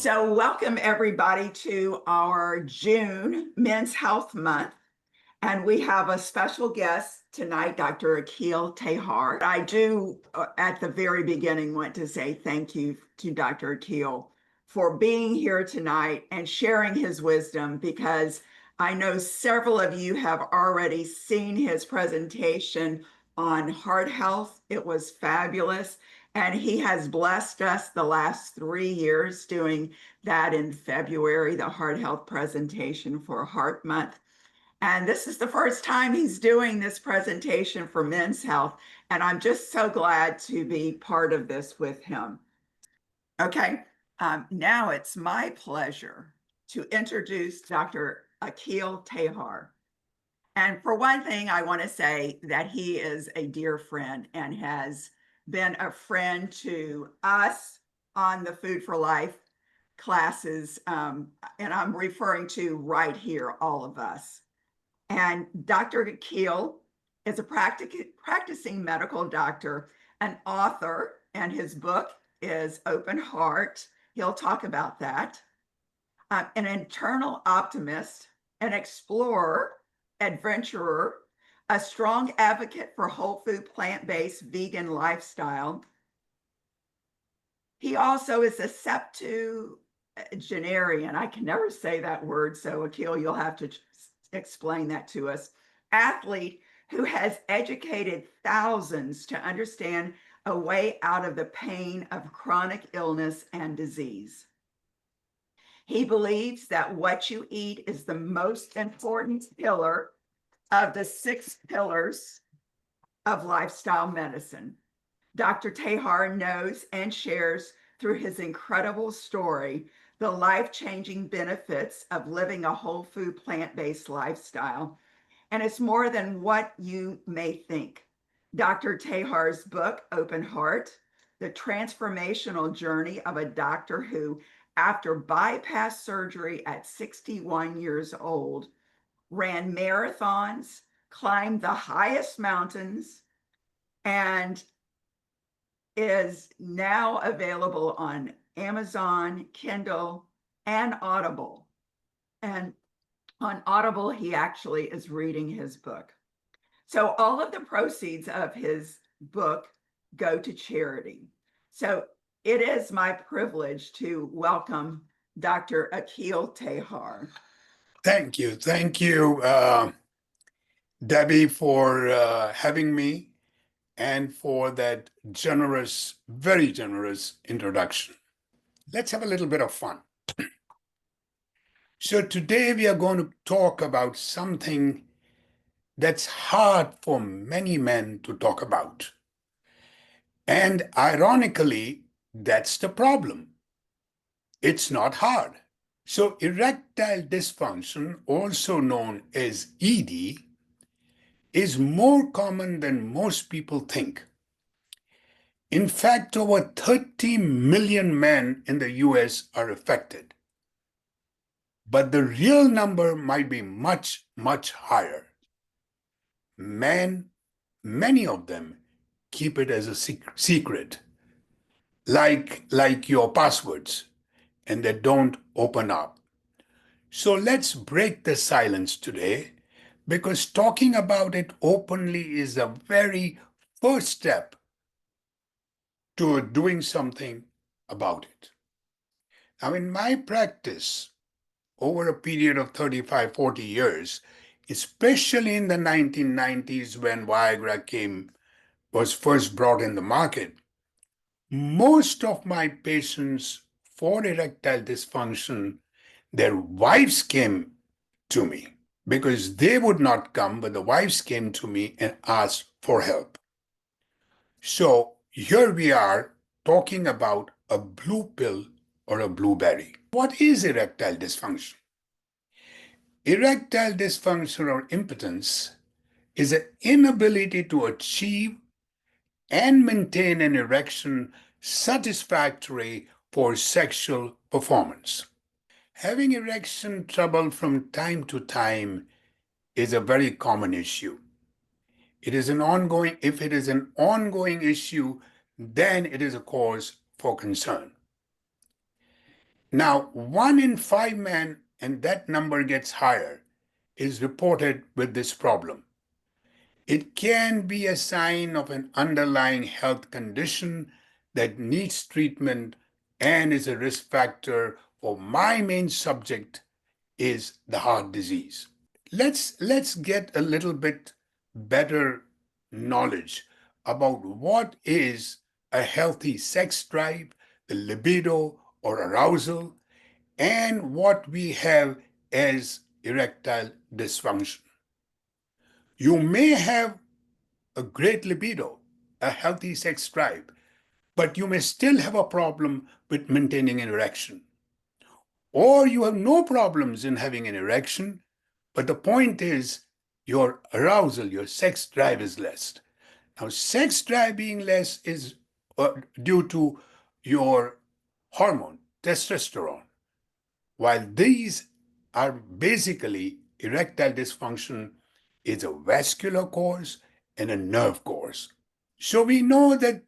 So welcome everybody to our June Men's Health Month. And we have a special guest tonight, Dr. Akil Taher. I do, at the very beginning, want to say thank you to Dr. Akil for being here tonight and sharing his wisdom, because I know several of you have already seen his presentation on heart health. It was fabulous. And he has blessed us the last 3 years doing that in February, the heart health presentation for Heart Month. And this is the first time he's doing this presentation for Men's Health. And I'm just so glad to be part of this with him. Okay, now it's my pleasure to introduce Dr. Akil Taher. And for one thing, I want to say that he is a dear friend and has been a friend to us on the Food for Life classes. And I'm referring to right here, all of us. And Dr. Akil is a practicing medical doctor, an author, and his book is Open Heart. He'll talk about that. An internal optimist, an explorer, adventurer, a strong advocate for whole food, plant-based, vegan lifestyle. He also is a septuagenarian. I can never say that word, so Akil, you'll have to explain that to us. Athlete who has educated thousands to understand a way out of the pain of chronic illness and disease. He believes that what you eat is the most important pillar of the 6 pillars of lifestyle medicine. Dr. Taher knows and shares through his incredible story the life-changing benefits of living a whole food, plant-based lifestyle. And it's more than what you may think. Dr. Taher's book, Open Heart, the transformational journey of a doctor who, after bypass surgery at 61 years old, ran marathons, climbed the highest mountains, and is now available on Amazon, Kindle, and Audible. And on Audible, he actually is reading his book. So all of the proceeds of his book go to charity. So it is my privilege to welcome Dr. Akil Taher. Thank you. Thank you, Debbie, for having me and for that generous, very generous introduction. Let's have a little bit of fun. So today we are going to talk about something that's hard for many men to talk about. And ironically, that's the problem. It's not hard. So erectile dysfunction, also known as ED, is more common than most people think. In fact, over 30 million men in the US are affected. But the real number might be much, much higher. Men, many of them, keep it as a secret, like your passwords, and they don't open up. So let's break the silence today, because talking about it openly is the very first step to doing something about it. Now, in my practice, over a period of 35, 40 years, especially in the 1990s when Viagra was first brought in the market, most of my patients for erectile dysfunction, their wives came to me because they would not come, but the wives came to me and asked for help. So here we are talking about a blue pill or a blueberry. What is erectile dysfunction? Erectile dysfunction or impotence is an inability to achieve and maintain an erection satisfactory for sexual performance. Having erection trouble from time to time is a very common issue. If it is an ongoing issue, then it is a cause for concern. Now, 1 in 5 men, and that number gets higher, is reported with this problem. It can be a sign of an underlying health condition that needs treatment and is a risk factor for my main subject is the heart disease. Let's get a little bit better knowledge about what is a healthy sex drive, the libido or arousal, and what we have as erectile dysfunction. You may have a great libido, a healthy sex drive, but you may still have a problem with maintaining an erection. Or you have no problems in having an erection, but the point is your arousal, your sex drive is less. Now, sex drive being less is due to your hormone, testosterone, while these are basically erectile dysfunction is a vascular cause and a nerve cause. So we know that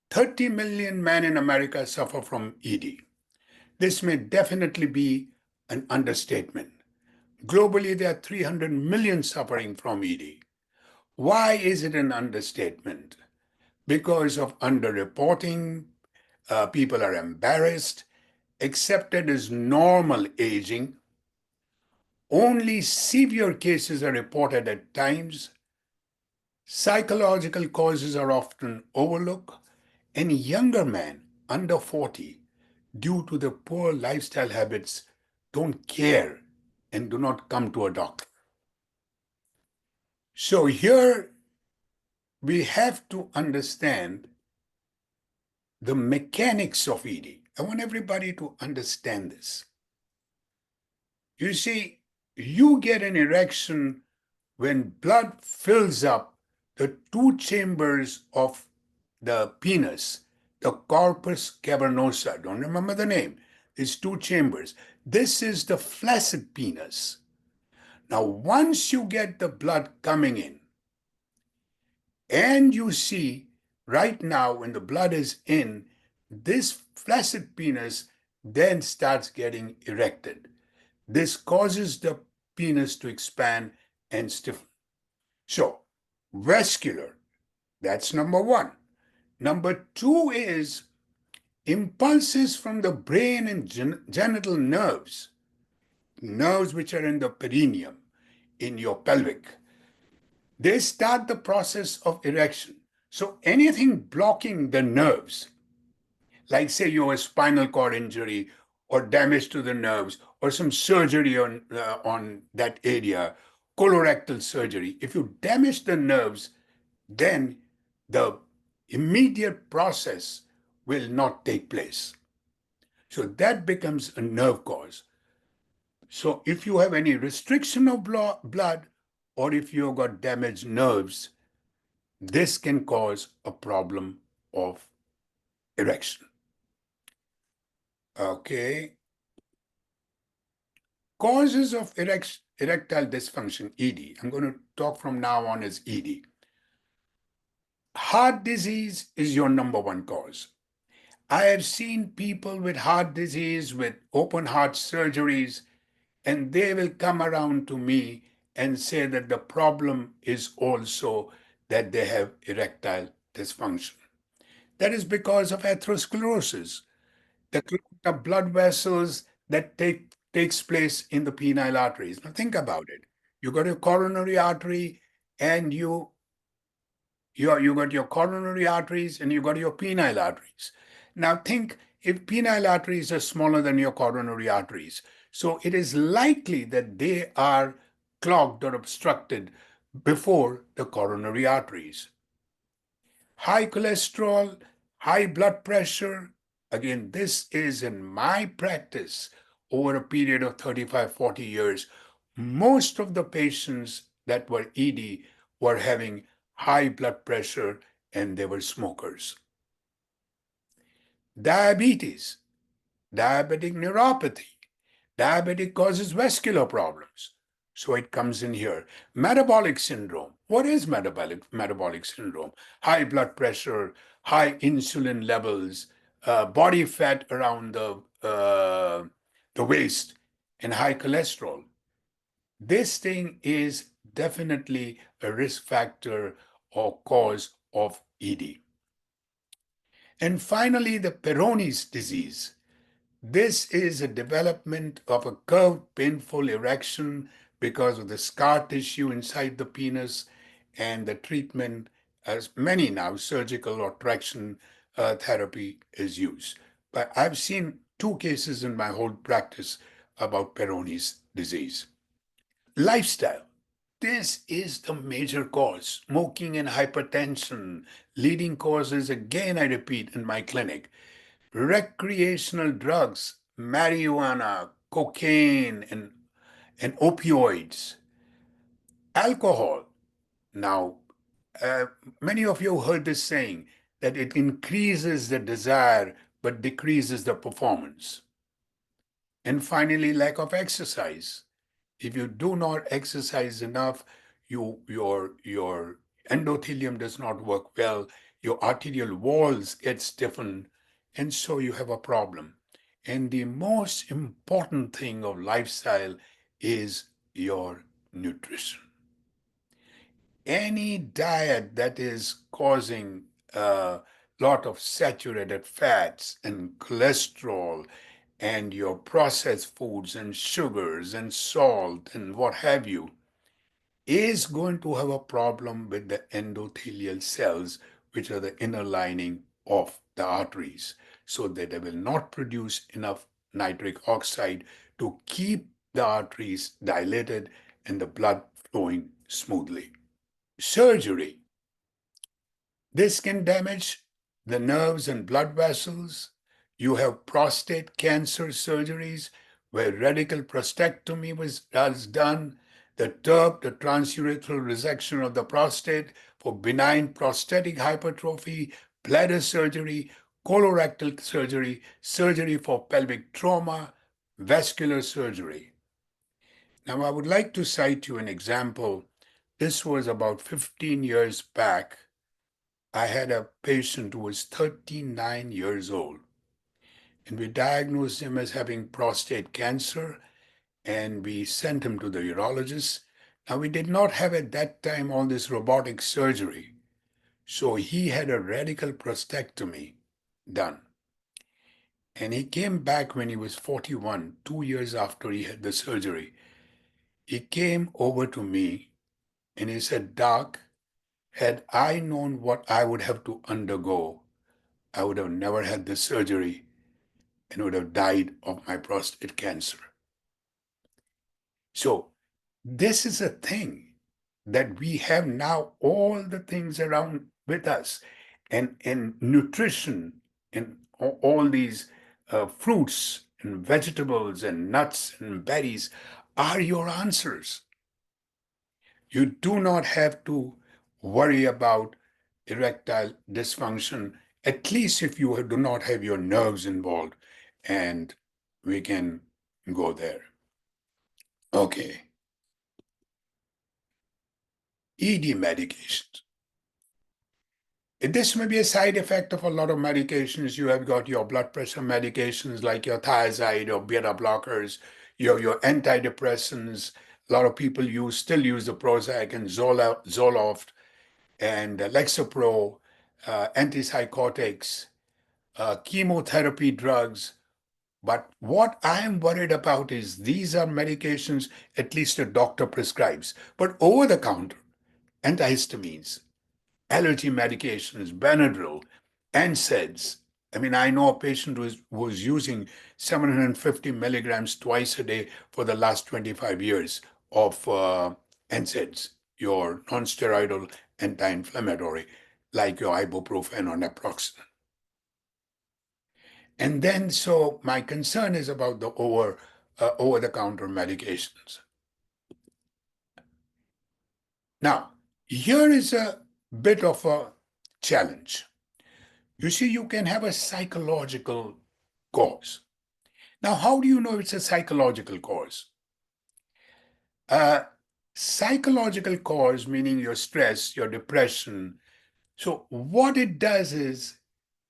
30 million men in America suffer from ED. This may definitely be an understatement. Globally, there are 300 million suffering from ED. Why is it an understatement? Because of underreporting, people are embarrassed, accepted as normal aging. Only severe cases are reported at times. Psychological causes are often overlooked, and younger men under 40, due to their poor lifestyle habits, don't care and do not come to a doctor. So here we have to understand the mechanics of ED. I want everybody to understand this. You see, you get an erection when blood fills up the two chambers of the penis, the corpus cavernosa. Don't remember the name. These two chambers. This is the flaccid penis. Now, once you get the blood coming in, and you see right now when the blood is in, this flaccid penis then starts getting erected. This causes the penis to expand and stiffen. So, vascular, that's number one. Number two is impulses from the brain and genital nerves, nerves which are in the perineum, in your pelvic. They start the process of erection. So anything blocking the nerves, like say you have a spinal cord injury or damage to the nerves or some surgery on that area, colorectal surgery, if you damage the nerves, then the immediate process will not take place. So that becomes a nerve cause. So if you have any restriction of blood or if you've got damaged nerves, this can cause a problem of erection. Okay. Causes of erectile dysfunction, ED. I'm going to talk from now on as ED. Heart disease is your number one cause. I have seen people with heart disease, with open heart surgeries, and they will come around to me and say that the problem is also that they have erectile dysfunction. That is because of atherosclerosis, the clogged up blood vessels that takes place in the penile arteries. Now think about it. You got a coronary artery and you got your coronary arteries and you got your penile arteries. Now think if penile arteries are smaller than your coronary arteries, so it is likely that they are clogged or obstructed before the coronary arteries. High cholesterol, high blood pressure. Again, this is in my practice over a period of 35, 40 years. Most of the patients that were ED were having high blood pressure and they were smokers. Diabetes, diabetic neuropathy. Diabetic causes vascular problems. So it comes in here. Metabolic syndrome. What is metabolic syndrome? High blood pressure, high insulin levels, body fat around the the waist, and high cholesterol. This thing is definitely a risk factor or cause of ED. And finally, the Peyronie's disease. This is a development of a curved, painful erection because of the scar tissue inside the penis, and the treatment, as many now, surgical or traction therapy is used. But I've seen two cases in my whole practice about Peyronie's disease. Lifestyle. This is the major cause. Smoking and hypertension, leading causes, again, I repeat, in my clinic. Recreational drugs, marijuana, cocaine, and opioids, alcohol. Now, uh, many of you heard this saying that it increases the desire but decreases the performance. And finally, lack of exercise. If you do not exercise enough, your endothelium does not work well, your arterial walls get stiffened, and so you have a problem. And the most important thing of lifestyle is your nutrition. Any diet that is causing a lot of saturated fats and cholesterol and your processed foods and sugars and salt and what have you is going to have a problem with the endothelial cells, which are the inner lining of the arteries, so that they will not produce enough nitric oxide to keep the arteries dilated and the blood flowing smoothly. Surgery. This can damage the nerves and blood vessels. You have prostate cancer surgeries where radical prostatectomy was done, the TURP, the transurethral resection of the prostate for benign prostatic hypertrophy, bladder surgery, colorectal surgery, surgery for pelvic trauma, vascular surgery. Now, I would like to cite you an example. This was about 15 years back. I had a patient who was 39 years old, and we diagnosed him as having prostate cancer, and we sent him to the urologist. Now, we did not have at that time all this robotic surgery, so he had a radical prostatectomy done. And he came back when he was 41, 2 years after he had the surgery. He came over to me and he said, "Doc, had I known what I would have to undergo, I would have never had this surgery and would have died of my prostate cancer." So, this is a thing that we have now all the things around with us, and nutrition and all these fruits and vegetables and nuts and berries are your answers. You do not have to worry about erectile dysfunction, at least if you do not have your nerves involved, and we can go there. Okay. ED medications. This may be a side effect of a lot of medications. You have got your blood pressure medications like your thiazide or beta blockers, your antidepressants. A lot of people still use the Prozac and Zoloft and Lexapro, antipsychotics, chemotherapy drugs. But what I am worried about is these are medications at least a doctor prescribes, but over the counter, antihistamines, allergy medications, Benadryl, NSAIDs. I mean, I know a patient who was using 750 milligrams twice a day for the last 25 years of NSAIDs, your nonsteroidal anti-inflammatory, like your ibuprofen or naproxen. And then, so my concern is about the over-the-counter medications. Now, here is a bit of a challenge. You see, you can have a psychological cause. Now, how do you know it's a psychological cause? Psychological cause, meaning your stress, your depression. So what it does is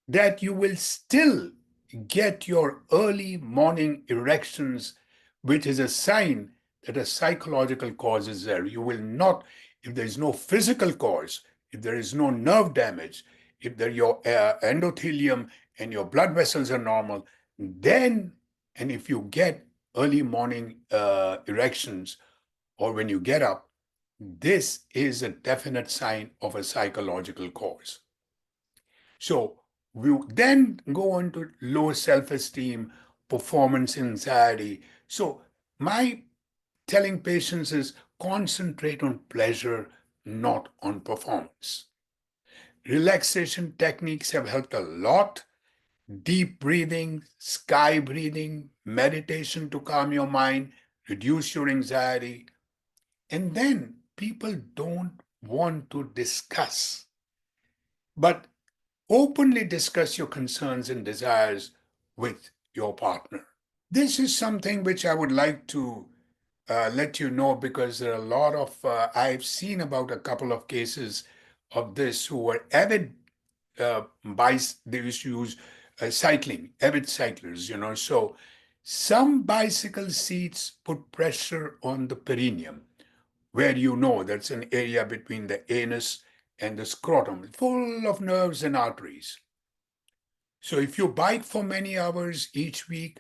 that you will still get your early morning erections, which is a sign that a psychological cause is there. You will not, if there is no physical cause, if there is no nerve damage, if your endothelium and your blood vessels are normal, then, and if you get early morning erections or when you get up, this is a definite sign of a psychological cause. So we then go on to low self-esteem, performance anxiety. So my telling patients is concentrate on pleasure, not on performance. Relaxation techniques have helped a lot. Deep breathing, sky breathing, meditation to calm your mind, reduce your anxiety. And then people don't want to discuss, but openly discuss your concerns and desires with your partner. This is something which I would like to let you know because there are a lot of, I've seen about a couple of cases of this who were avid they used to use cycling, avid cyclers, So some bicycle seats put pressure on the perineum, where that's an area between the anus and the scrotum, full of nerves and arteries. So if you bike for many hours each week,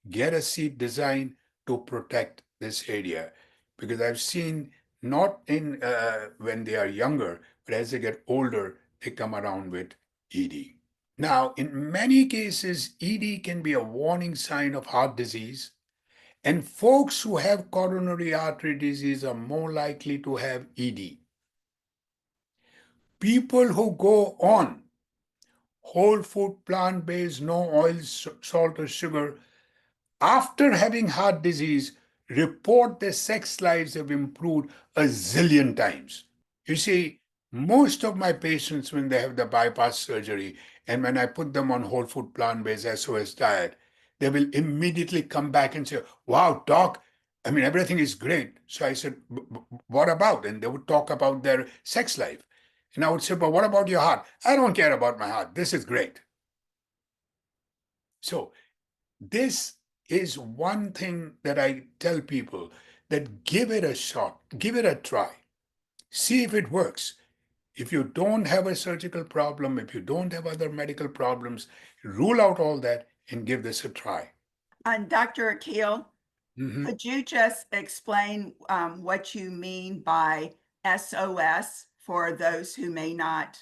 get a seat designed to protect this area. Because I've seen not in when they are younger, but as they get older, they come around with ED. Now, in many cases, ED can be a warning sign of heart disease, and folks who have coronary artery disease are more likely to have ED. People who go on whole food, plant-based, no oil, salt, or sugar, after having heart disease, report their sex lives have improved a zillion times. You see, most of my patients, when they have the bypass surgery, and when I put them on whole food, plant-based, SOS diet, they will immediately come back and say, wow, doc, I mean, everything is great. So I said, what about? And they would talk about their sex life. And I would say, but what about your heart? I don't care about my heart. This is great. So this is one thing that I tell people, that give it a shot, give it a try, see if it works. If you don't have a surgical problem, if you don't have other medical problems, rule out all that and give this a try. And Dr. Akil, Mhm. could you just explain what you mean by SOS for those who may not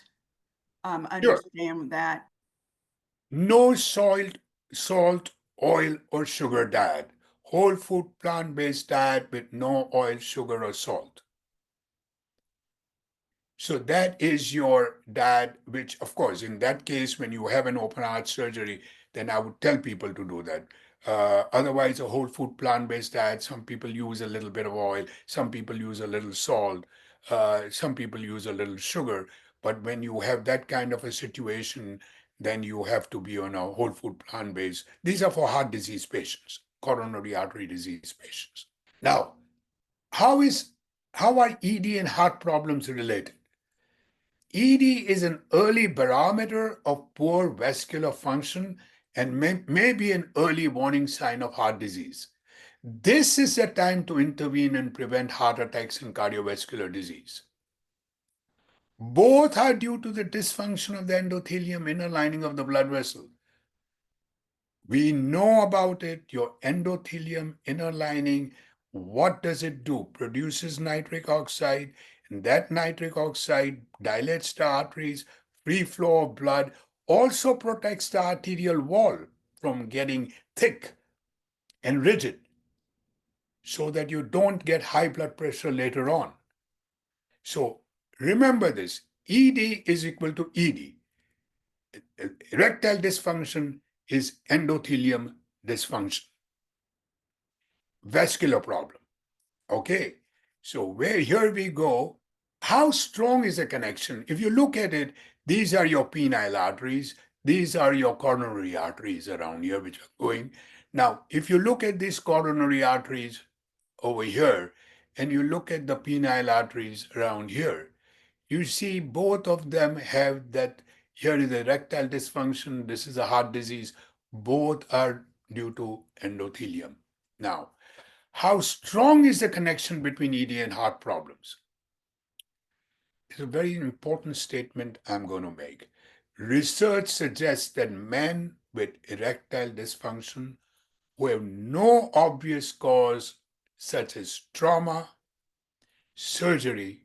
Sure. understand that? No salt, oil, or sugar diet. Whole food, plant-based diet with no oil, sugar, or salt. So that is your diet, which, of course, in that case, when you have an open heart surgery, then I would tell people to do that. Otherwise, a whole food plant-based diet, some people use a little bit of oil, some people use a little salt, some people use a little sugar. But when you have that kind of a situation, then you have to be on a whole food plant-based. These are for heart disease patients, coronary artery disease patients. Now, how is how are ED and heart problems related? ED is an early barometer of poor vascular function and may be an early warning sign of heart disease. This is the time to intervene and prevent heart attacks and cardiovascular disease. Both are due to the dysfunction of the endothelium inner lining of the blood vessel. We know about it, your endothelium inner lining. What does it do? Produces nitric oxide, and that nitric oxide dilates the arteries, free flow of blood, also protects the arterial wall from getting thick and rigid so that you don't get high blood pressure later on. So remember this, ED is equal to ED. Erectile dysfunction is endothelium dysfunction. Vascular problem. Okay, so where here we go. How strong is the connection? If you look at it, these are your penile arteries, these are your coronary arteries around here which are going. Now, if you look at these coronary arteries over here, and you look at the penile arteries around here, you see both of them have that. Here is erectile dysfunction, this is a heart disease. Both are due to endothelium. Now, how strong is the connection between ED and heart problems? It's a very important statement I'm going to make. Research suggests that men with erectile dysfunction who have no obvious cause, such as trauma, surgery,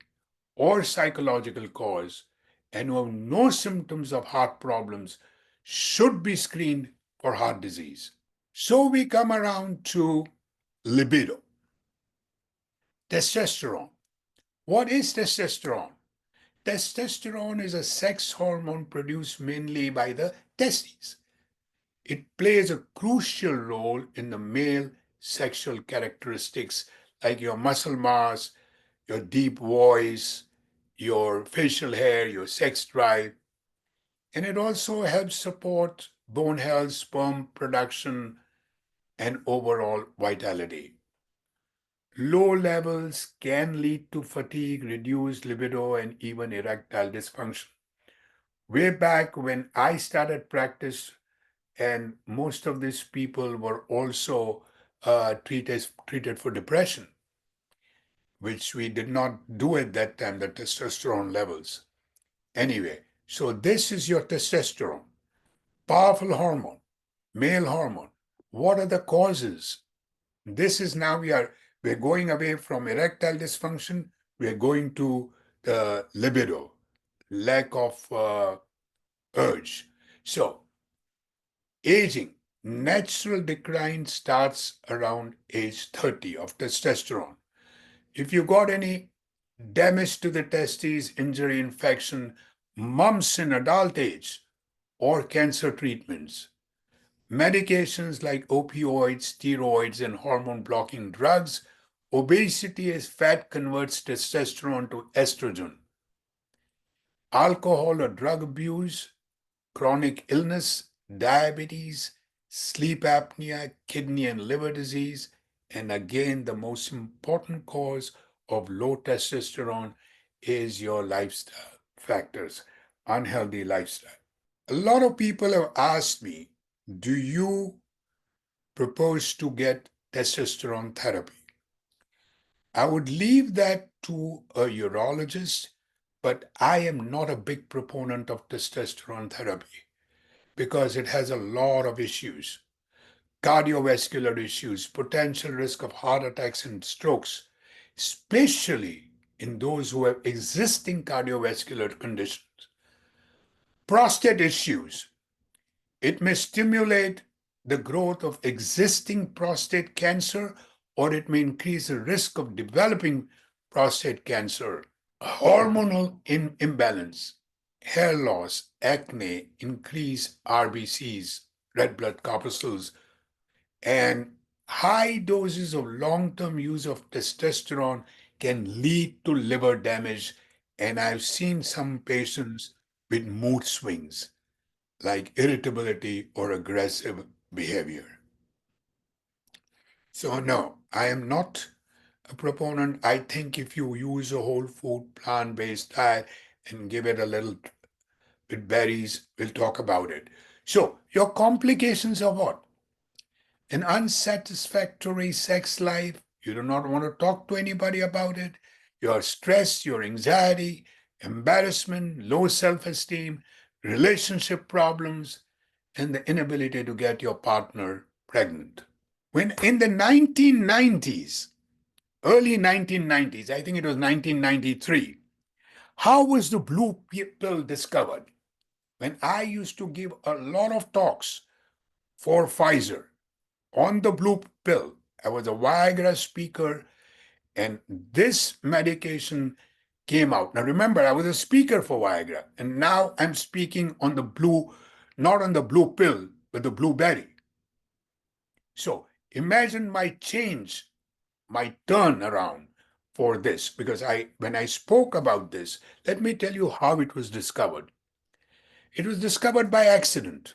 or psychological cause, and who have no symptoms of heart problems, should be screened for heart disease. So we come around to libido, testosterone. What is testosterone? Testosterone is a sex hormone produced mainly by the testes. It plays a crucial role in the male sexual characteristics like your muscle mass, your deep voice, your facial hair, your sex drive. And it also helps support bone health, sperm production, and overall vitality. Low levels can lead to fatigue, reduced libido, and even erectile dysfunction. Way back when I started practice, and most of these people were also treated for depression, which we did not do at that time, the testosterone levels. Anyway, so this is your testosterone, powerful hormone, male hormone. What are the causes? This is now we're going away from erectile dysfunction. We're going to the libido, lack of urge. So aging, natural decline starts around age 30 of testosterone. If you got any damage to the testes, injury, infection, mumps in adult age, or cancer treatments, medications like opioids, steroids, and hormone blocking drugs, obesity as fat converts testosterone to estrogen, alcohol or drug abuse, chronic illness, diabetes, sleep apnea, kidney and liver disease, and again, the most important cause of low testosterone is your lifestyle factors, unhealthy lifestyle. A lot of people have asked me, do you propose to get testosterone therapy? I would leave that to a urologist, but I am not a big proponent of testosterone therapy because it has a lot of issues, cardiovascular issues, potential risk of heart attacks and strokes, especially in those who have existing cardiovascular conditions. Prostate issues. It may stimulate the growth of existing prostate cancer, or it may increase the risk of developing prostate cancer. Hormonal imbalance, hair loss, acne, increased RBCs, red blood corpuscles, and high doses of long-term use of testosterone can lead to liver damage. And I've seen some patients with mood swings like irritability or aggressive behavior. So, no, I am not a proponent. I think if you use a whole food, plant based diet and give it a little with berries, we'll talk about it. So, your complications are what? An unsatisfactory sex life. You do not want to talk to anybody about it. Your stress, your anxiety, embarrassment, low self esteem, relationship problems, and the inability to get your partner pregnant. When in the 1990s, early 1990s, I think it was 1993, how was the blue pill discovered? When I used to give a lot of talks for Pfizer on the blue pill, I was a Viagra speaker, and this medication came out. Now remember, I was a speaker for Viagra, and now I'm speaking on the blue, not on the blue pill, but the blueberry. So imagine my change, my turnaround for this, because when I spoke about this, let me tell you how it was discovered. It was discovered by accident.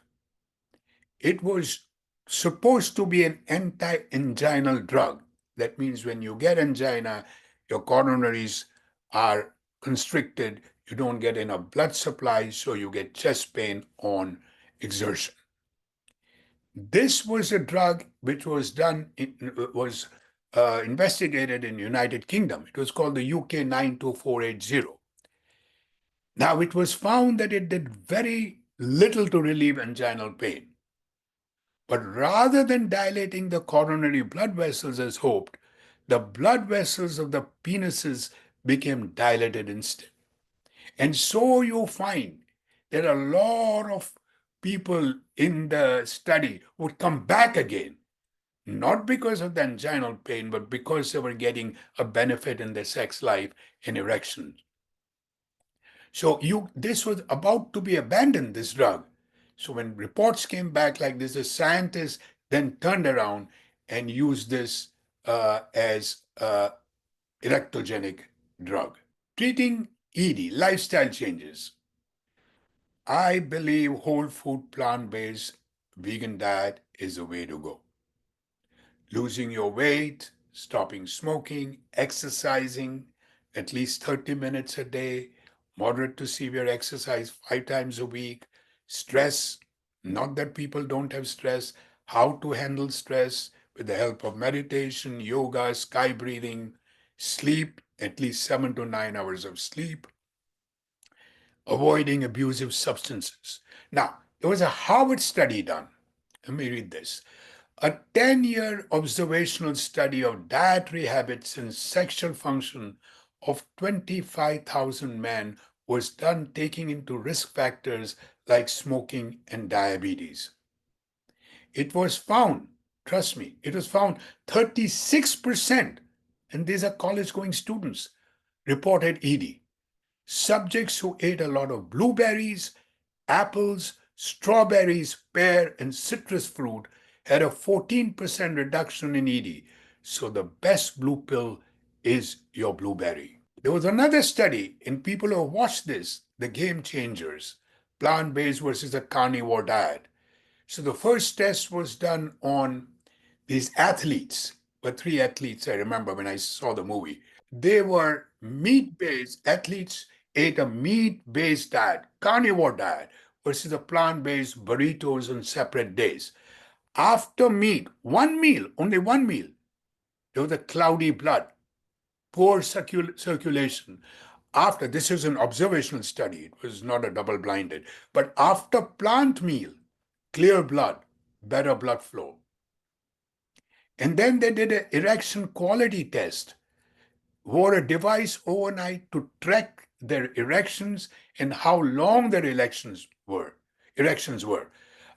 It was supposed to be an anti-anginal drug. That means when you get angina, your coronaries are constricted, you don't get enough blood supply, so you get chest pain on exertion. This was a drug which was investigated in United Kingdom. It was called the UK 92480. Now, it was found that it did very little to relieve anginal pain. But rather than dilating the coronary blood vessels as hoped, the blood vessels of the penises became dilated instead. And so you find that a lot of people in the study would come back again, not because of the anginal pain, but because they were getting a benefit in their sex life and erection. So this was about to be abandoned, this drug. So when reports came back like this, the scientists then turned around and used this as erectogenic drug. Treating ED, lifestyle changes. I believe whole food, plant-based, vegan diet is the way to go. Losing your weight, stopping smoking, exercising at least 30 minutes a day, moderate to severe exercise 5 times a week, stress, not that people don't have stress, how to handle stress with the help of meditation, yoga, sky breathing, sleep, at least 7 to 9 hours of sleep, avoiding abusive substances. Now, there was a Harvard study done. Let me read this. A 10-year observational study of dietary habits and sexual function of 25,000 men was done taking into risk factors like smoking and diabetes. It was found, trust me, it was found 36%, and these are college going students, reported ED. Subjects who ate a lot of blueberries, apples, strawberries, pear, and citrus fruit had a 14% reduction in ED. So the best blue pill is your blueberry. There was another study in people who watched this, the game changers, plant-based versus a carnivore diet. So the first test was done on these athletes, but 3 athletes I remember when I saw the movie. They were meat-based athletes, ate a meat-based diet, carnivore diet, versus a plant-based burritos on separate days. After meat, one meal, only one meal, there was a cloudy blood, poor circulation. After this is an observational study, it was not a double-blinded, but after plant meal, clear blood, better blood flow. And then they did an erection quality test, wore a device overnight to track their erections and how long their erections were.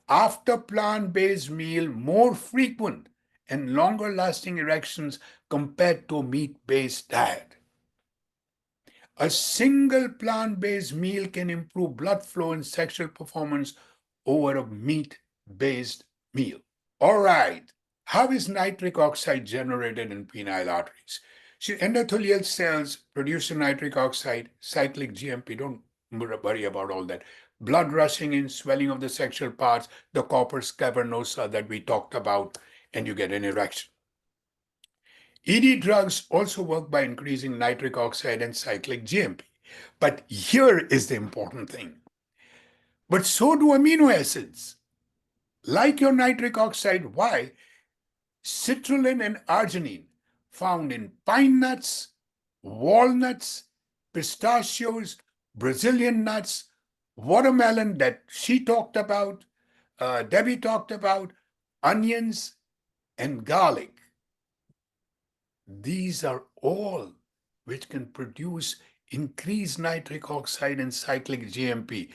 After plant-based meal, more frequent and longer lasting erections compared to a meat-based diet. A single plant-based meal can improve blood flow and sexual performance over a meat-based meal. All right, how is nitric oxide generated in penile arteries? See, endothelial cells produce nitric oxide, cyclic GMP, don't worry about all that. Blood rushing in, swelling of the sexual parts, the corpus cavernosa that we talked about, and you get an erection. ED drugs also work by increasing nitric oxide and cyclic GMP. But here is the important thing. But so do amino acids. Like your nitric oxide, why? Citrulline and arginine found in pine nuts, walnuts, pistachios, Brazilian nuts, watermelon that she talked about, Debbie talked about, onions, and garlic. These are all which can produce increased nitric oxide and cyclic GMP.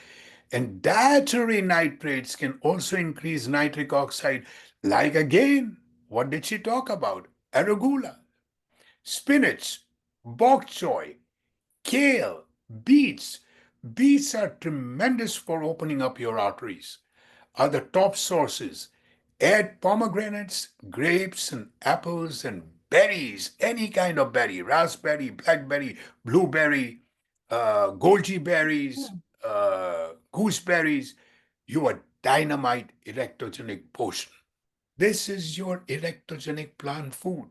And dietary nitrates can also increase nitric oxide, like again, what did she talk about? Arugula, spinach, bok choy, kale, beets. Beets are tremendous for opening up your arteries, are the top sources. Add pomegranates, grapes, and apples and berries, any kind of berry, raspberry, blackberry, blueberry, goji berries, gooseberries. You are dynamite erectogenic potion. This is your erectogenic plant food.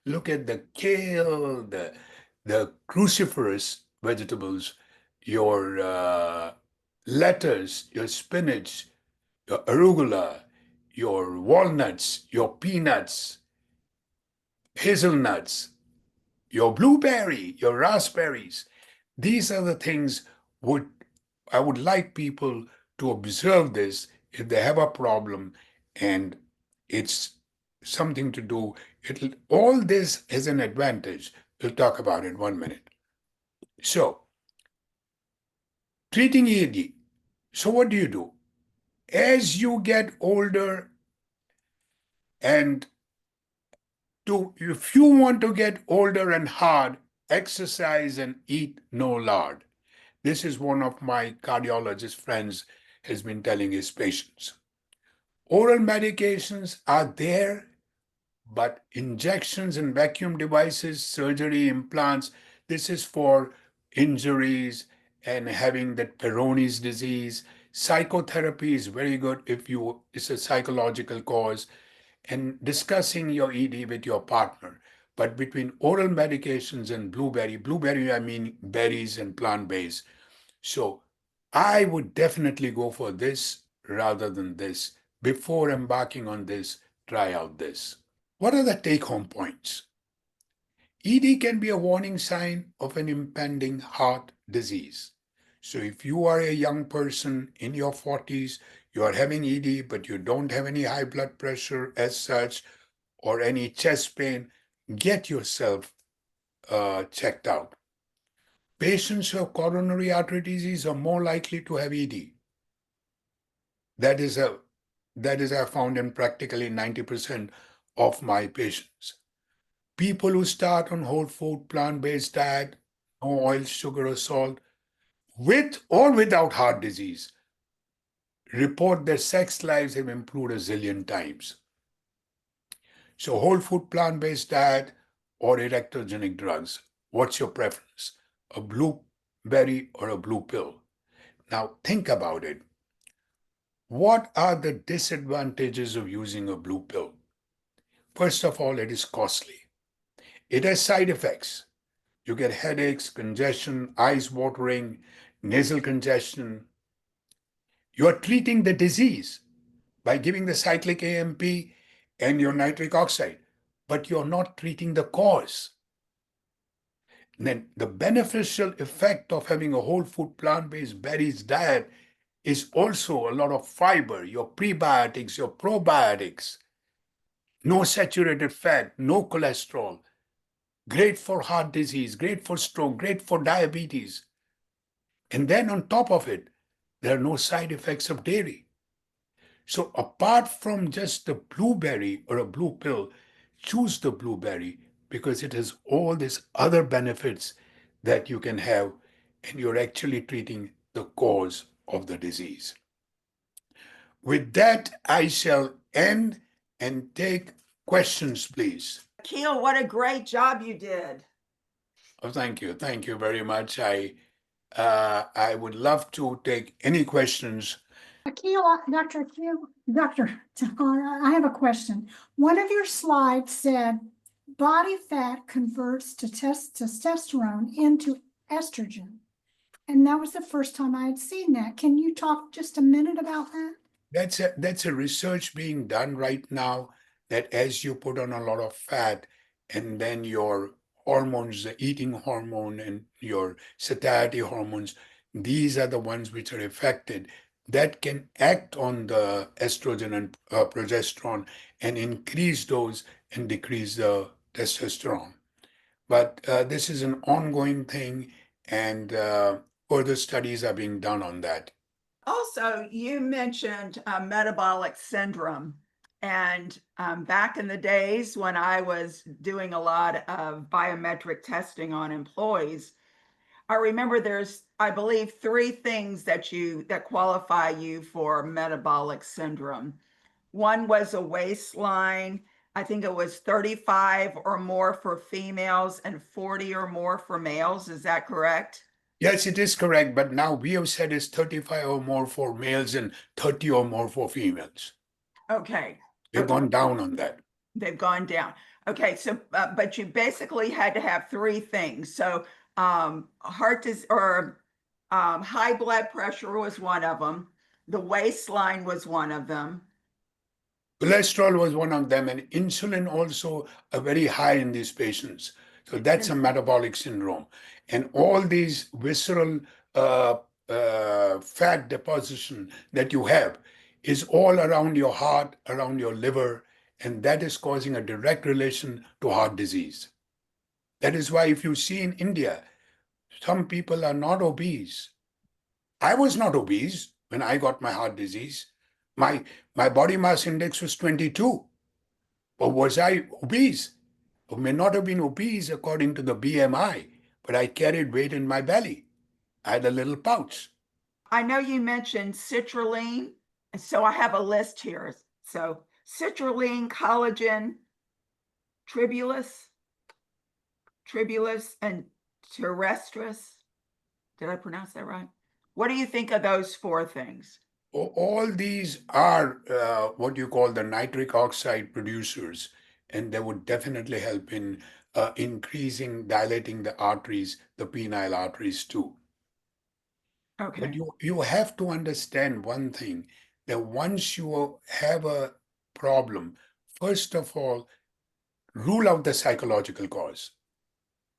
Look at the kale, the cruciferous vegetables, your lettuce, your spinach, your arugula, your walnuts, your peanuts, hazelnuts, your blueberry, your raspberries. These are the things would I would like people to observe this if they have a problem and it's something to do. All this is an advantage. We'll talk about it in 1 minute. So, treating ED. So, what do? As you get older and if you want to get older and hard, exercise and eat no lard. This is one of my cardiologist friends has been telling his patients. Oral medications are there, but injections and vacuum devices, surgery, implants, this is for injuries and having that Peyronie's disease. Psychotherapy is very good if it's a psychological cause, and discussing your ED with your partner. But between oral medications and blueberry, I mean berries and plant-based. So I would definitely go for this rather than this. Before embarking on this, try out this. What are the take-home points? ED can be a warning sign of an impending heart disease. So if you are a young person in your 40s, you are having ED, but you don't have any high blood pressure as such or any chest pain, get yourself checked out. Patients who have coronary artery disease are more likely to have ED. That is I found in practically 90% of my patients. People who start on whole food, plant-based diet, no oil, sugar, or salt, with or without heart disease, report their sex lives have improved a zillion times. So whole food, plant-based diet, or erectogenic drugs, what's your preference? A blueberry or a blue pill? Now think about it. What are the disadvantages of using a blue pill? First of all, it is costly. It has side effects. You get headaches, congestion, eyes watering, nasal congestion. You are treating the disease by giving the cyclic AMP and your nitric oxide, but you're not treating the cause. And then the beneficial effect of having a whole food plant-based berries diet is also a lot of fiber, your prebiotics, your probiotics, no saturated fat, no cholesterol, great for heart disease, great for stroke, great for diabetes. And then on top of it, there are no side effects of dairy. So apart from just the blueberry or a blue pill, choose the blueberry because it has all these other benefits that you can have, and you're actually treating the cause of the disease. With that, I shall end and take questions, please. Akil, what a great job you did. Oh, thank you. Thank you very much. I would love to take any questions. Akil, Dr. Akil, Dr. Taher, I have a question. One of your slides said body fat converts to testosterone into estrogen. And that was the first time I had seen that. Can you talk just a minute about that? That's a research being done right now that as you put on a lot of fat and then your hormones, the eating hormone and your satiety hormones, these are the ones which are affected that can act on the estrogen and progesterone and increase those and decrease the testosterone. But this is an ongoing thing, and further studies are being done on that. Also, you mentioned metabolic syndrome. And back in the days when I was doing a lot of biometric testing on employees, I remember there's, I believe, three things that qualify you for metabolic syndrome. One was a waistline. I think it was 35 or more for females and 40 or more for males. Is that correct? Yes, it is correct, but now we have said it's 35 or more for males and 30 or more for females. Okay. We've Okay. gone down on that. They've gone down. Okay, so but you basically had to have three things. So heart disease or high blood pressure was one of them. The waistline was one of them. Cholesterol was one of them, and insulin also very high in these patients. So that's a metabolic syndrome. And all these visceral uh, fat deposition that you have is all around your heart, around your liver, and that is causing a direct relation to heart disease. That is why if you see in India, some people are not obese. I was not obese when I got my heart disease. My my body mass index was 22. Or was I obese? I may not have been obese according to the BMI, but I carried weight in my belly. I had a little pouch. I know you mentioned citrulline, so I have a list here. So citrulline, collagen, tribulus, and terrestris. Did I pronounce that right? What do you think of those four things? All these are what you call the nitric oxide producers, and they would definitely help in increasing, dilating the arteries, the penile arteries too. But Okay. you have to understand one thing, that once you have a problem, first of all, rule out the psychological cause.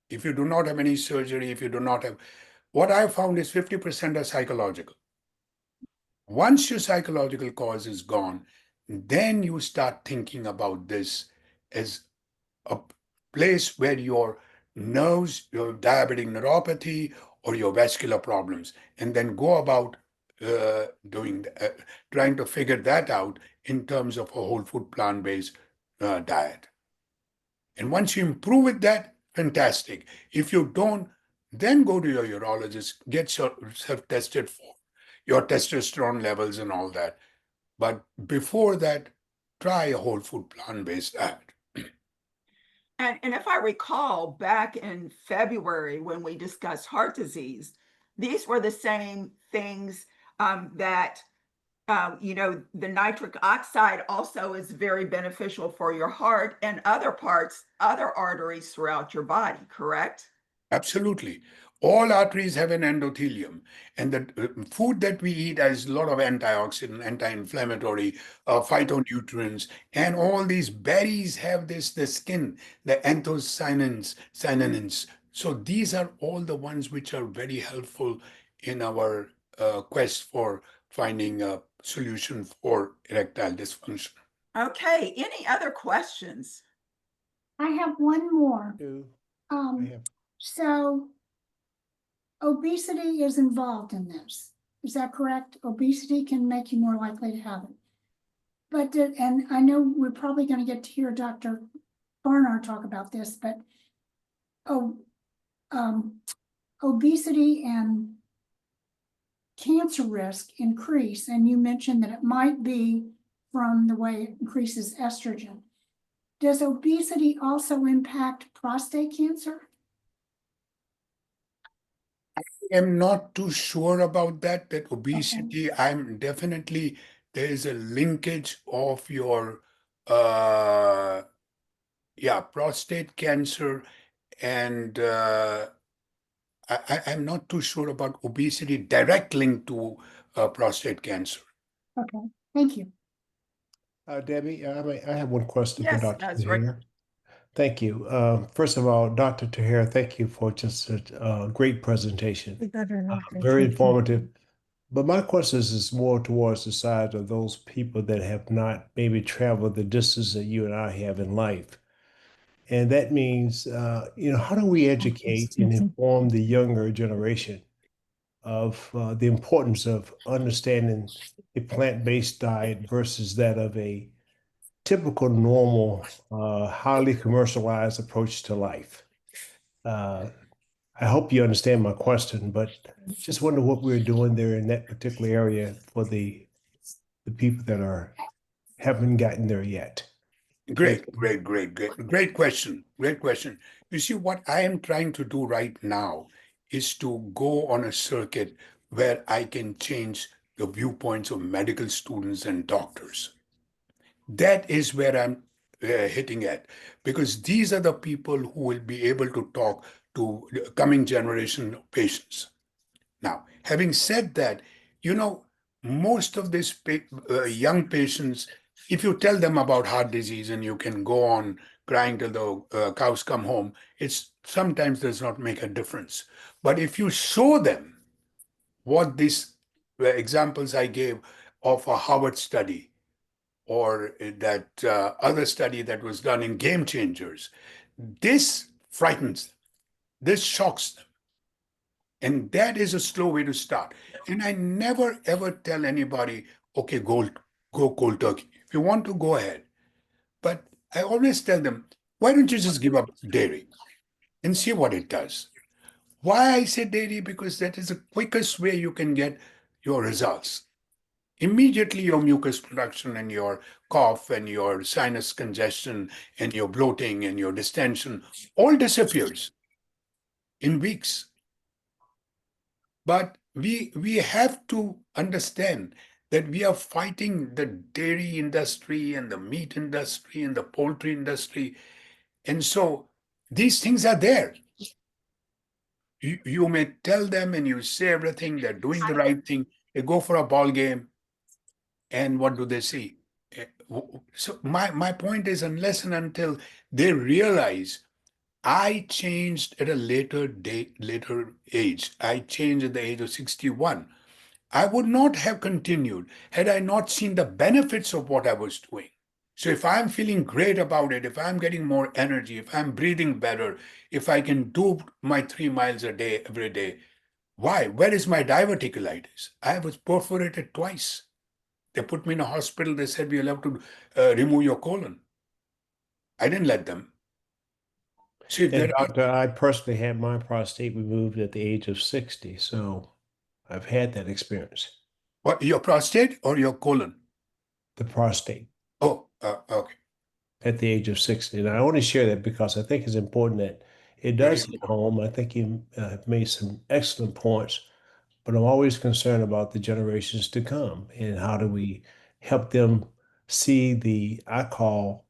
If you do not have any surgery, if you do not have, what I found is 50% are psychological. Once your psychological cause is gone, then you start thinking about this as a place where your nerves, your diabetic neuropathy, or your vascular problems, and then go about trying to figure that out in terms of a whole food plant-based diet. And once you improve with that, fantastic. If you don't, then go to your urologist, get yourself tested for your testosterone levels and all that. But before that, try a whole food plant-based diet. And if I recall back in February when we discussed heart disease, these were the same things that the nitric oxide also is very beneficial for your heart and other parts, other arteries throughout your body, correct? Absolutely. All arteries have an endothelium, and the food that we eat has a lot of antioxidant, anti-inflammatory, phytonutrients, and all these berries have this, the skin, the cyanins. So these are all the ones which are very helpful in our quest for finding a solution for erectile dysfunction. Okay, any other questions? I have one more. I Um, have, so obesity is involved in this. Is that correct? Obesity can make you more likely to have it. But, and I know we're probably going to get to hear Dr. Barnard talk about this, but obesity and cancer risk increase, and you mentioned that it might be from the way it increases estrogen. Does obesity also impact prostate cancer? Am not too sure about that. That obesity, I'm definitely, there is a linkage of your prostate cancer, and I'm not too sure about obesity direct link to prostate cancer. Okay, thank you. Debbie, I have one question for Yes, Dr. that's right. Taher. Thank you. First of all, Dr. Taher, thank you for just a great presentation. Very informative. But my question is more towards the side of those people that have not maybe traveled the distance that you and I have in life. And that means, how do we educate and inform the younger generation of the importance of understanding a plant-based diet versus that of a typical, normal, highly commercialized approach to life? I hope you understand my question, but just wonder what we're doing there in that particular area for the people that haven't gotten there yet. Great question. Great question. You see, what I am trying to do right now is to go on a circuit where I can change the viewpoints of medical students and doctors. That is where I'm hitting at, because these are the people who will be able to talk to the coming generation of patients. Now, having said that, most of these young patients if you tell them about heart disease and you can go on crying till the cows come home, it's sometimes does not make a difference. But if you show them what these examples I gave of a Harvard study or that other study that was done in Game Changers, this frightens them, this shocks them. And that is a slow way to start. And I never ever tell anybody, okay, go cold turkey. If you want to, go ahead. But I always tell them, why don't you just give up dairy and see what it does? Why I say dairy? Because that is the quickest way you can get your results. Immediately your mucus production and your cough and your sinus congestion and your bloating and your distension all disappears in weeks. But we have to understand that we are fighting the dairy industry and the meat industry and the poultry industry. And so these things are there. You may tell them and you say everything, they're doing the right thing. They go for a ball game, and what do they see? So my point is, unless and until they realize I changed at a later age. I changed at the age of 61. I would not have continued had I not seen the benefits of what I was doing. So if I'm feeling great about it, if I'm getting more energy, if I'm breathing better, if I can do my 3 miles a day every day, why? Where is my diverticulitis? I was perforated twice. They put me in a hospital. They said, we'll have to remove your colon. I didn't let them. So if And there are, doctor, I personally had my prostate removed at the age of 60, so I've had that experience. what, your prostate or your colon? The prostate Oh, okay. at the age of 60. And I only share that because I think it's important that it Very does hit home. I think you have made some excellent points, but I'm always concerned about the generations to come and how do we help them see I call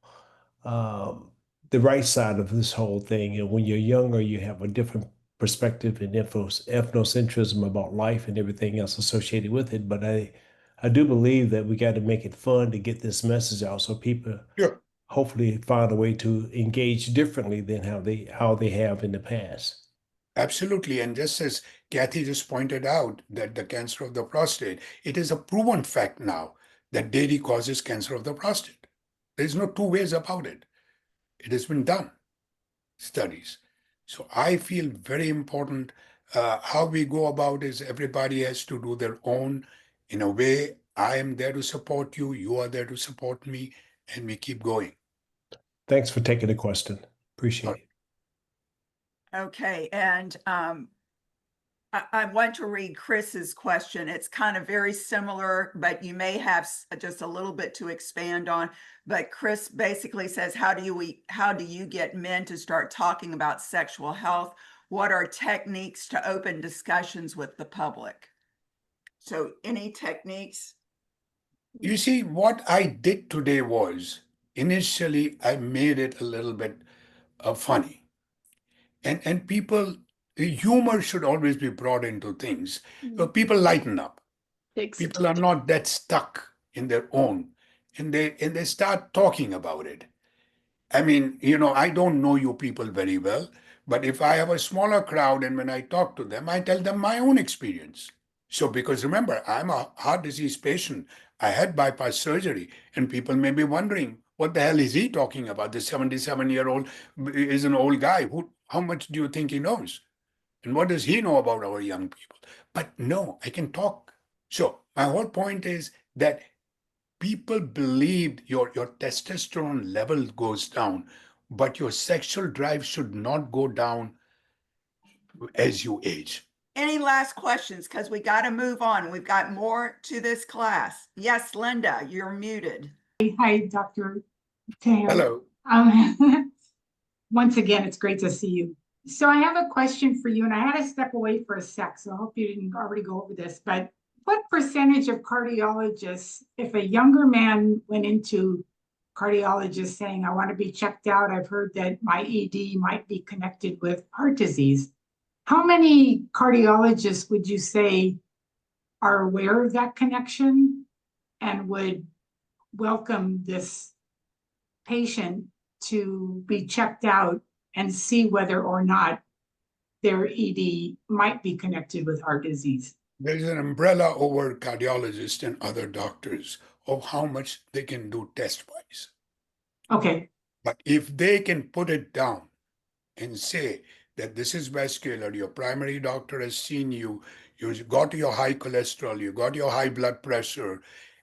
um, the right side of this whole thing. And when you're younger, you have a different perspective and ethnocentrism about life and everything else associated with it. But I do believe that we got to make it fun to get this message out so people Sure. hopefully find a way to engage differently than how they have in the past. Absolutely. And just as Kathy just pointed out that the cancer of the prostate, it is a proven fact now that dairy causes cancer of the prostate. There's no two ways about it. It has been done, studies. So I feel very important. How we go about is everybody has to do their own. In a way, I am there to support you. You are there to support me, and we keep going. Thanks for taking the question. Appreciate it. Okay, and I want to read Chris's question. It's kind of very similar, but you may have just a little bit to expand on. But Chris basically says, how do you get men to start talking about sexual health? What are techniques to open discussions with the public? So any techniques? You see, what I did today was initially I made it a little bit funny. And people, humor should always be brought into things. So people lighten up. People are not that stuck in their own, and they start talking about it. I mean, I don't know you people very well, but if I have a smaller crowd and when I talk to them, I tell them my own experience. So, because remember, I'm a heart disease patient. I had bypass surgery, and people may be wondering, what the hell is he talking about? The 77-year-old is an old guy. How much do you think he knows? And what does he know about our young people? But no, I can talk. So, my whole point is that people believed your testosterone level goes down, but your sexual drive should not go down as you age. Any last questions? Because we got to move on. We've got more to this class. Yes, Linda, you're muted. Hi, Dr. Taher. Hello. Once again, it's great to see you. So I have a question for you, and I had to step away for a sec, so I hope you didn't already go over this, but what percentage of cardiologists, if a younger man went into cardiologist saying, I want to be checked out, I've heard that my ED might be connected with heart disease, how many cardiologists would you say are aware of that connection and would welcome this patient to be checked out and see whether or not their ED might be connected with heart disease. There's an umbrella over cardiologists and other doctors of how much they can do test-wise. Okay, But if they can put it down and say that this is vascular, your primary doctor has seen you, you got your high cholesterol, you got your high blood pressure,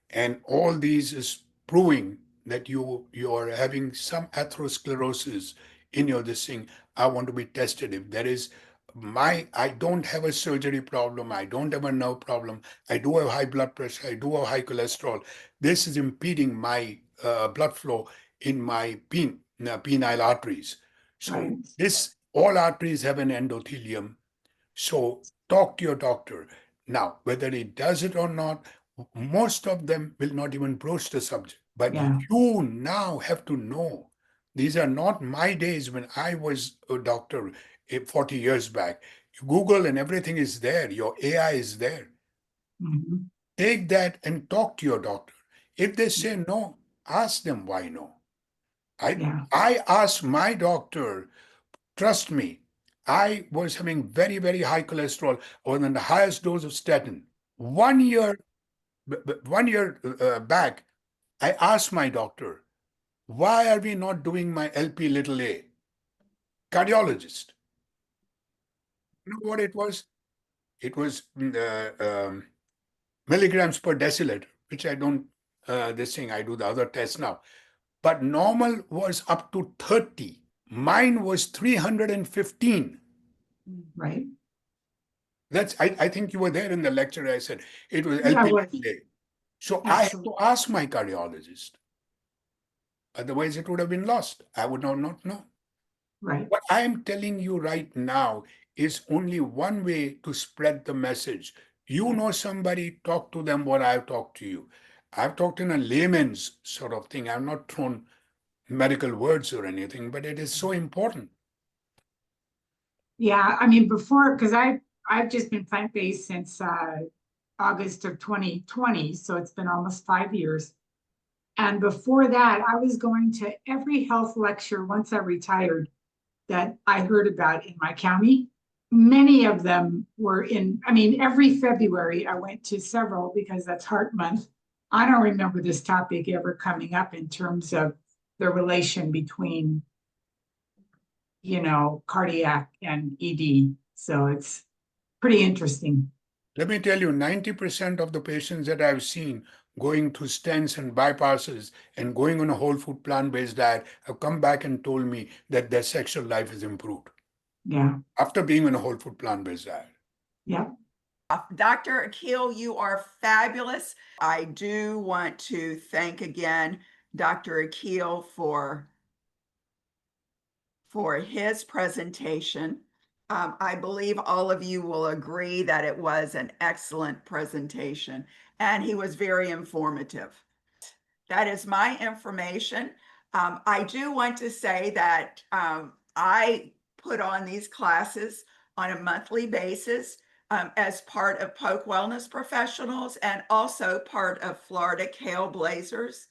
and all these is proving that you are having some atherosclerosis in your this thing. I want to be tested. If there is I don't have a surgery problem, I don't have a nerve problem, I do have high blood pressure, I do have high cholesterol. This is impeding my blood flow in my penile arteries. So right. this all arteries have an endothelium. So talk to your doctor. Now, whether he does it or not, most of them will not even broach the subject. But Yeah. you now have to know. These are not my days when I was a doctor 40 years back. You Google and everything is there. Your AI is there. Mhm. Take that and talk to your doctor. If they say no, ask them why no. Yeah. I asked my doctor, trust me, I was having very, very high cholesterol. I was on the highest dose of statin. 1 year, 1 year back, I asked my doctor, why are we not doing my LP little a? Cardiologist. You know what it was? It was milligrams per deciliter, which I don't, this thing, I do the other test now. But normal was up to 30. Mine was 315. Right. I think you were there in the lecture. I said it was Yeah, I LP was. little a. So I had to Absolutely. ask my cardiologist. Otherwise, it would have been lost. I would not know. Right. What I am telling you right now is only one way to spread the message. You know somebody, talk to them what I've talked to you. I've talked in a layman's sort of thing. I've not thrown medical words or anything, but it is so important. Yeah, I mean, before, because I've just been plant-based since August of 2020, so it's been almost 5 years. And before that, I was going to every health lecture once I retired that I heard about in my county. Many of them were I mean, every February I went to several because that's Heart Month. I don't remember this topic ever coming up in terms of the relation between, cardiac and ED. So it's pretty interesting. Let me tell you, 90% of the patients that I've seen going through stents and bypasses and going on a whole food plant-based diet have come back and told me that their sexual life is improved Yeah. after being on a whole food plant-based diet. Yeah. Dr. Akil, you are fabulous. I do want to thank again Dr. Akil for his presentation. I believe all of you will agree that it was an excellent presentation and he was very informative. That is my information. I do want to say that I put on these classes on a monthly basis as part of Polk Wellness Professionals and also part of Florida Kale Blazers.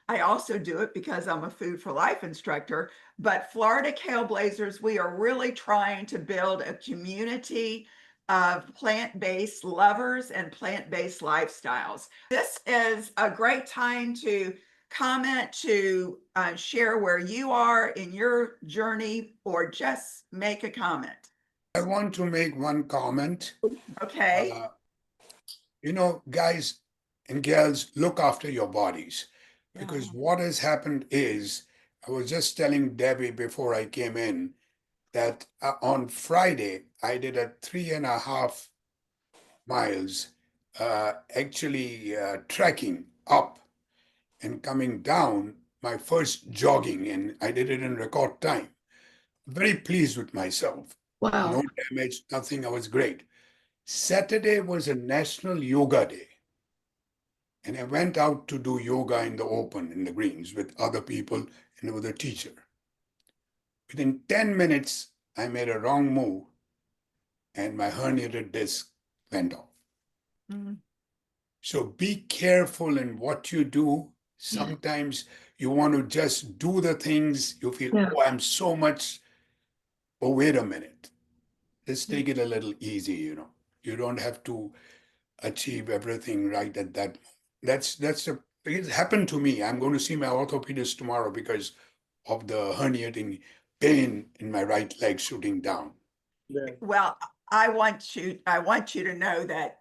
I also do it because I'm a Food for Life instructor, but Florida Kale Blazers, we are really trying to build a community of plant-based lovers and plant-based lifestyles. This is a great time to comment, to share where you are in your journey, or just make a comment. I want to make one comment. Okay. Guys and girls, look after your bodies because Yeah. what has happened is, I was just telling Debbie before I came in that on Friday, I did a 3.5 miles, actually trekking up and coming down, my first jogging, and I did it in record time. Very pleased with myself. Wow. No damage, nothing. I was great. Saturday was a National Yoga Day. And I went out to do yoga in the open, in the greens, with other people and with a teacher. Within 10 minutes, I made a wrong move and my herniated disc went off. Mm. So be careful in what you do. Sometimes you want to just do the things you feel, Yeah. oh, I'm so much. Oh, wait a minute. Let's take it a little easy, you know. You don't have to achieve everything right at that. It happened to me. I'm going to see my orthopedist tomorrow because of the herniating pain in my right leg shooting down. Yeah. Well, I want you to know that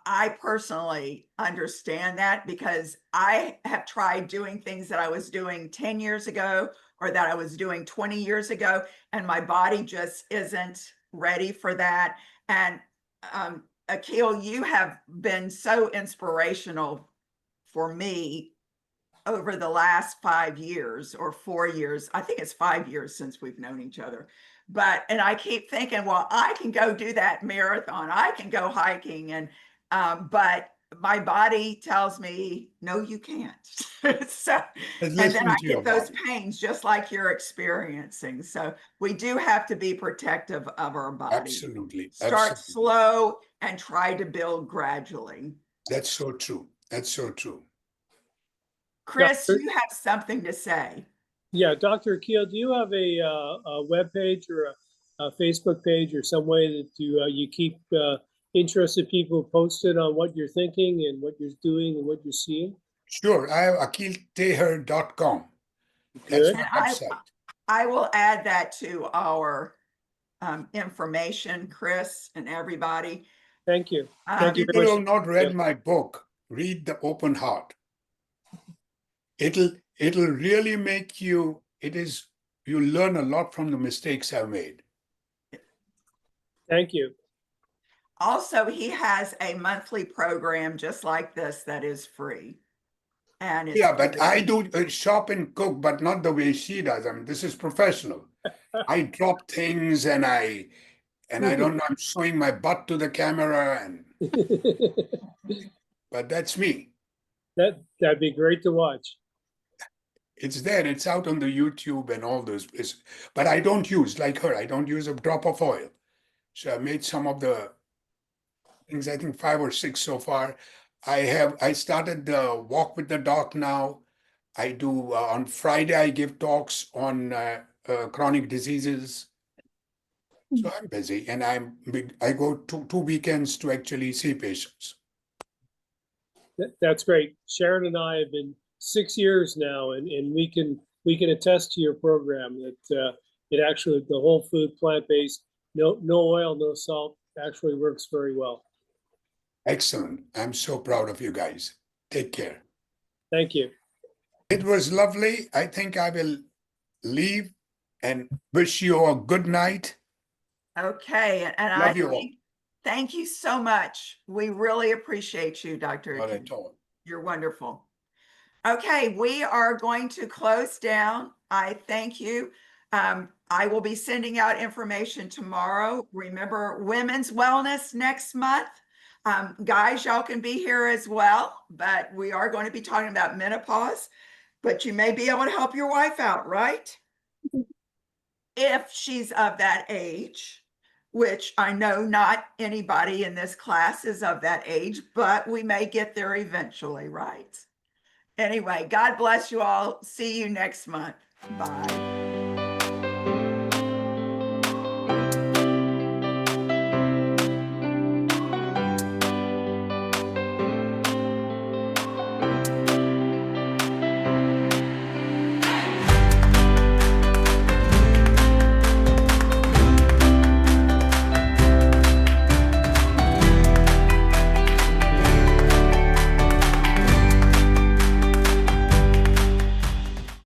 I personally understand that because I have tried doing things that I was doing 10 years ago or that I was doing 20 years ago, and my body just isn't ready for that. And Akil, you have been so inspirational for me over the last 5 years or 4 years. I think it's 5 years since we've known each other. And I keep thinking, well, I can go do that marathon. I can go hiking. But my body tells me, no, you can't. So, and then Listen I to your get those body. pains just like you're experiencing. So we do have to be protective of our body. Absolutely. Start Absolutely. slow and try to build gradually. That's so true. That's so true. Chris, Doctor- you have something to say. Yeah, Dr. Akil, do you have a web page or a Facebook page or some way that you keep interested people posted on what you're thinking and what you're doing and what you're seeing? Sure. I have akiltaher.com. That's Good. my And website. I will add that to our information, Chris and everybody. Thank you. Um, Thank you People very who much. have not read Yeah. my book, read The Open Heart. It'll really make you, you learn a lot from the mistakes I've made. Thank you. Also, he has a monthly program just like this that is free. And it's Yeah, but I do shop and cook, but not the way she does. I mean, this is professional. I drop things and I don't know, I'm showing my butt to the camera but that's me. That'd be great to watch. It's there, it's out on the YouTube and all those places. But I don't use, like her, I don't use a drop of oil. So I made some of the things, I think 5 or 6 so far. I started the walk with the doc now. I do on Friday, I give talks on chronic diseases. So I'm busy and I go 2 weekends to actually see patients. That's great. Sharon and I have been 6 years now, and we can attest to your program that it actually, the whole food, plant-based, no oil, no salt, actually works very well. Excellent. I'm so proud of you guys. Take care. Thank you. It was lovely. I think I will leave and wish you a good night. okay. And Love you all. thank you so much. We really appreciate you, Dr. Not Akil. at all. You're wonderful. Okay, we are going to close down. I thank you. I will be sending out information tomorrow. Remember Women's Wellness next month. Guys, y'all can be here as well, but we are going to be talking about menopause, but you may be able to help your wife out, right? If she's of that age, which I know not anybody in this class is of that age, but we may get there eventually, right? Anyway, God bless you all. See you next month. Bye.